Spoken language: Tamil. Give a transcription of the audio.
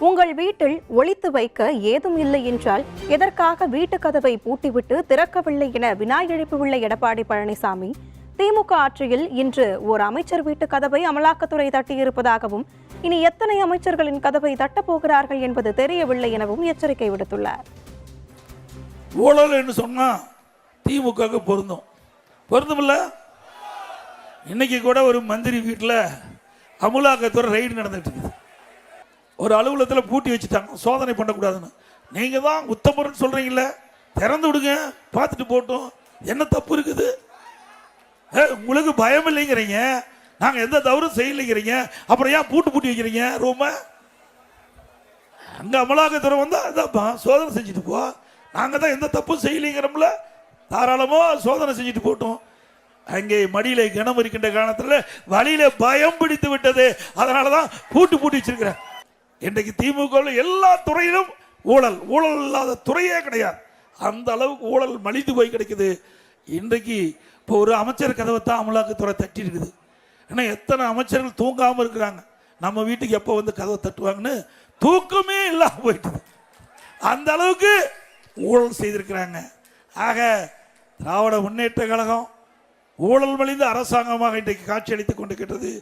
உங்கள் வீட்டில் ஒளித்து வைக்க ஏதும் இல்லை என்றால் எதற்காக வீட்டு கதவை பூட்டிவிட்டு திறக்கவில்லை என வினா எழுப்பியுள்ள எடப்பாடி பழனிசாமி, திமுக ஆட்சியில் இன்று ஒரு அமைச்சர் வீட்டு கதவை அமலாக்கத்துறை தட்டியிருப்பதாகவும், இனி எத்தனை அமைச்சர்களின் கதவை தட்டப்போகிறார்கள் என்பது தெரியவில்லை எனவும் எச்சரிக்கை விடுத்துள்ளார். ஊழல் என்று சொன்னா திமுக பொருந்துமில்ல. இன்னைக்கு கூட ஒரு மந்திரி வீட்டில் அமலாக்கத்துறை ரைடு நடந்துட்டு இருக்குது. ஒரு அலுவலகத்தில் பூட்டி வச்சுட்டாங்க, சோதனை பண்ணக்கூடாதுன்னு. நீங்க தான் உத்தமர்னு சொல்றீங்களே, திறந்து விடுங்க, பார்த்துட்டு போட்டோம், என்ன தப்பு இருக்குது? உங்களுக்கு பயம் இல்லைங்கிறீங்க, நாங்க எந்த தவறும் செய்யலைங்கிறீங்க, அப்புறம் ஏன் பூட்டி வைக்கிறீங்க ரூம? அங்க அமலாக்கத்துறை வந்தா அதான்ப்பா சோதனை செஞ்சுட்டு போ, நாங்க தான் எந்த தப்பும் செய்யலைங்கிறோம்ல, தாராளமா சோதனை செஞ்சுட்டு போட்டோம். அங்கே மடியில கனம் இருக்கின்ற காரணத்தில் வழியில பயம் பிடித்து விட்டது, அதனாலதான் பூட்டி வச்சிருக்கிறேன். இன்றைக்கு திமுக எல்லா துறையிலும் ஊழல் இல்லாத துறையே கிடையாது. அந்த அளவுக்கு ஊழல் மலிந்து போய் கிடைக்குது. இன்றைக்கு இப்போ ஒரு அமைச்சர் கதவை தான் அமலாக்கத்துறை தட்டி இருக்குது. ஏன்னா எத்தனை அமைச்சர்கள் தூங்காம இருக்கிறாங்க, நம்ம வீட்டுக்கு எப்போ வந்து கதவை தட்டுவாங்கன்னு தூக்கமே இல்லாம போயிட்டு, அந்த அளவுக்கு ஊழல் செய்திருக்கிறாங்க. ஆக திராவிட முன்னேற்ற கழகம் ஊழல் மலிந்த அரசாங்கமாக இன்றைக்கு காட்சி அளித்துக் கொண்டிருக்கிறது.